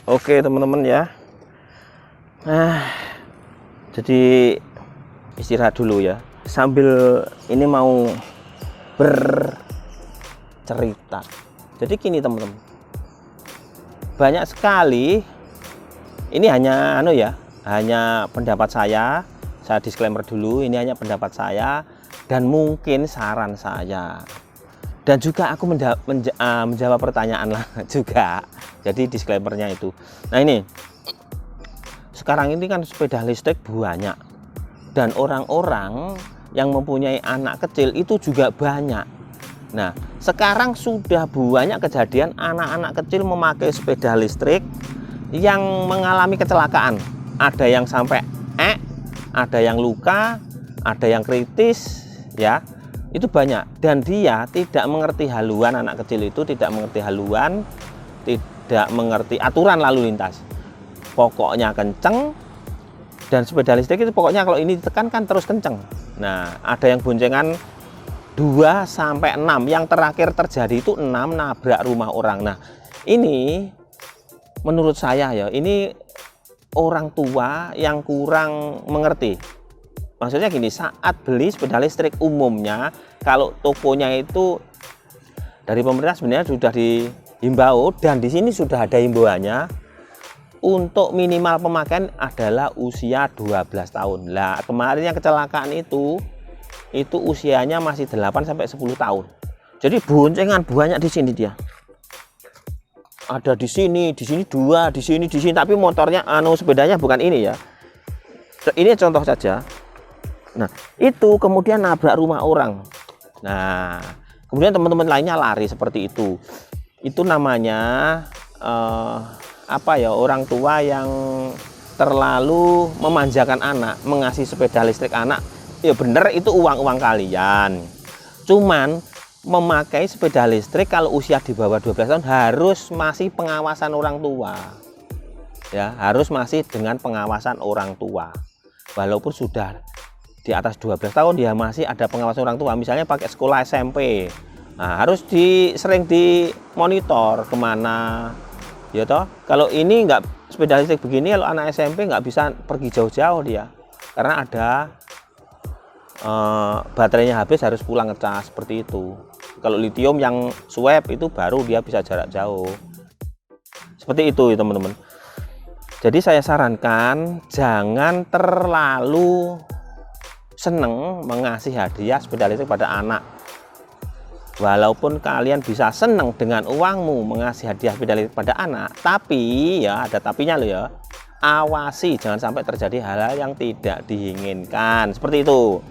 Oke teman-teman ya. Jadi istirahat dulu ya. Sambil ini mau bercerita. Jadi gini teman-teman. Banyak sekali ini hanya hanya pendapat saya. Saya disclaimer dulu, ini hanya pendapat saya dan mungkin saran saya. Dan juga aku menjawab pertanyaan lah juga. Jadi disclaimernya itu. Nah ini sekarang ini kan sepeda listrik banyak dan orang-orang yang mempunyai anak kecil itu juga banyak. Nah sekarang sudah banyak kejadian anak-anak kecil memakai sepeda listrik yang mengalami kecelakaan. Ada yang sampai ada yang luka, ada yang kritis ya. Itu banyak, dan dia tidak mengerti haluan. Anak kecil itu tidak mengerti haluan, tidak mengerti aturan lalu lintas, pokoknya kenceng. Dan sepeda listrik itu pokoknya kalau ini ditekan kan terus kenceng. Nah ada yang boncengan 2 sampai 6, yang terakhir terjadi itu 6 nabrak rumah orang. Nah ini menurut saya ya, ini orang tua yang kurang mengerti. Maksudnya gini, saat beli sepeda listrik umumnya kalau tokonya itu dari pemerintah sebenarnya sudah dihimbau, dan di sini sudah ada himbauannya untuk minimal pemakaian adalah usia 12 tahun. Lah kemarin yang kecelakaan itu usianya masih 8 sampai 10 tahun. Jadi boncengan banyak di sini dia. Ada di sini 2, di sini, tapi motornya sepedanya bukan ini ya. Ini contoh saja. Nah itu kemudian nabrak rumah orang. Nah kemudian teman-teman lainnya lari seperti itu. Itu namanya orang tua yang terlalu memanjakan anak, mengasih sepeda listrik anak. Ya bener, itu uang kalian. Cuman memakai sepeda listrik kalau usia di bawah 12 tahun harus masih pengawasan orang tua. Ya, harus masih dengan pengawasan orang tua. Walaupun sudah di atas 12 tahun dia masih ada pengawasan orang tua. Misalnya pakai sekolah SMP, nah harus sering dimonitor kemana ya toh. Kalau ini enggak, sepeda listrik begini kalau anak SMP nggak bisa pergi jauh-jauh dia, karena ada baterainya habis, harus pulang ngecas seperti itu. Kalau lithium yang swab itu baru dia bisa jarak jauh seperti itu ya teman-teman. Jadi saya sarankan jangan terlalu seneng mengasih hadiah sepeda listrik pada anak. Walaupun kalian bisa seneng dengan uangmu mengasih hadiah sepeda listrik pada anak, tapi ya ada tapinya loh ya. Awasi jangan sampai terjadi hal-hal yang tidak diinginkan seperti itu.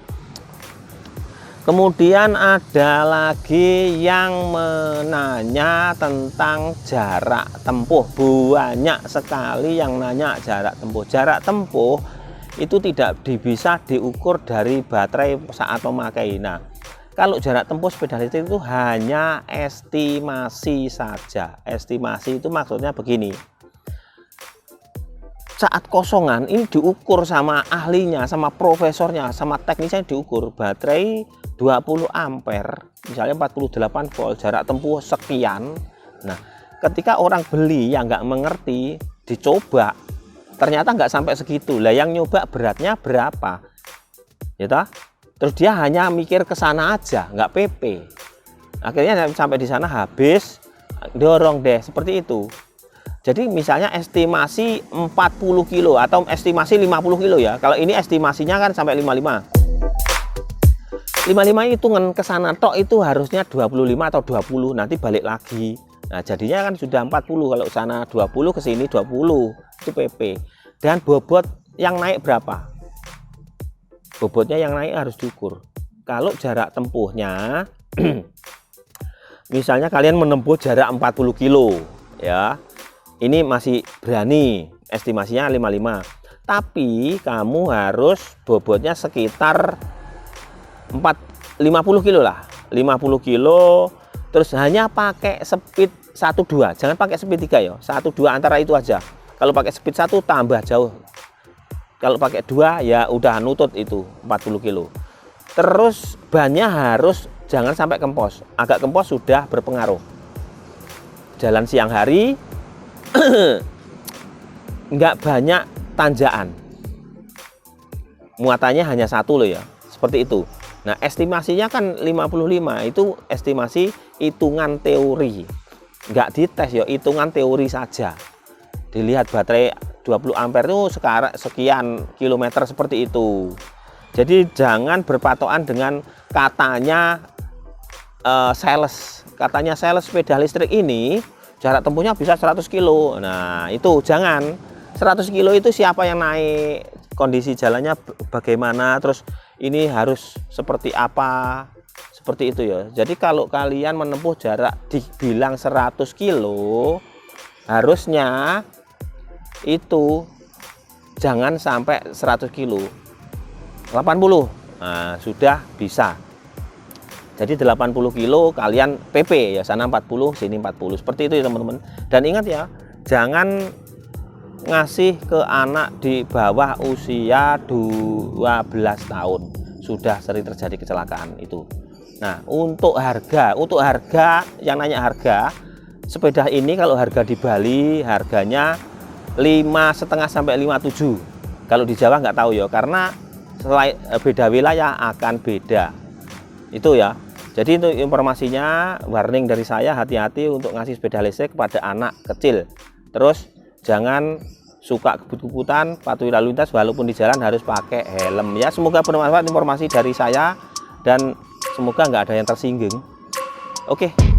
Kemudian ada lagi yang menanya tentang jarak tempuh. Banyak sekali yang nanya jarak tempuh. Jarak tempuh itu tidak bisa diukur dari baterai saat memakai. Nah, kalau jarak tempuh sepeda listrik itu hanya estimasi saja. Estimasi itu maksudnya begini. Saat kosongan ini diukur sama ahlinya, sama profesornya, sama teknisnya, diukur baterai 20 ampere, misalnya 48 volt, jarak tempuh sekian. Nah, ketika orang beli yang nggak mengerti, dicoba, ternyata nggak sampai segitu. Lah yang nyoba beratnya berapa? Ya toh? Terus dia hanya mikir ke sana aja, nggak PP. Akhirnya sampai di sana habis, dorong deh seperti itu. Jadi misalnya estimasi 40 kilo atau estimasi 50 kilo ya. Kalau ini estimasinya kan sampai 55. 55 hitungan ke sana tok itu harusnya 25 atau 20, nanti balik lagi. Nah, jadinya kan sudah 40, kalau sana 20 ke sini 20. Itu PP. Dan bobot yang naik berapa? Bobotnya yang naik harus diukur. Kalau jarak tempuhnya misalnya kalian menempuh jarak 40 kilo ya. Ini masih berani, estimasinya 55. Tapi kamu harus bobotnya sekitar 50 kilo lah. 50 kilo, terus hanya pakai speed 1-2. Jangan pakai speed 3 ya. 1-2 antara itu aja. Kalau pakai speed 1 tambah jauh. Kalau pakai 2 ya udah nutut itu 40 kilo. Terus bannya harus jangan sampai kempos. Agak kempos sudah berpengaruh. Jalan siang hari nggak banyak tanjakan, muatannya hanya satu loh ya, seperti itu. Nah estimasinya kan 55, itu estimasi hitungan teori, nggak dites ya, hitungan teori saja. Dilihat baterai 20 ampere itu sekarang sekian kilometer seperti itu. Jadi jangan berpatokan dengan katanya sales. Katanya sales sepeda listrik ini jarak tempuhnya bisa 100 kilo. Nah itu jangan. 100 kilo itu siapa yang naik, kondisi jalannya bagaimana, terus ini harus seperti apa, seperti itu ya. Jadi kalau kalian menempuh jarak dibilang 100 kilo, harusnya itu jangan sampai 100 kilo, 80. Nah, sudah bisa. Jadi 80 kilo kalian PP ya, sana 40 sini 40, seperti itu ya teman-teman. Dan ingat ya, jangan ngasih ke anak di bawah usia 12 tahun, sudah sering terjadi kecelakaan itu. Nah untuk harga yang nanya harga sepeda ini, kalau harga di Bali harganya 5,5 sampai 57. Kalau di Jawa nggak tahu ya, karena selain beda wilayah akan beda itu ya. Jadi untuk informasinya, warning dari saya, hati-hati untuk ngasih sepeda listrik kepada anak kecil. Terus jangan suka kebut-kebutan, patuhi lalu lintas, walaupun di jalan harus pakai helm ya. Semoga bermanfaat informasi dari saya dan semoga nggak ada yang tersinggung. Oke.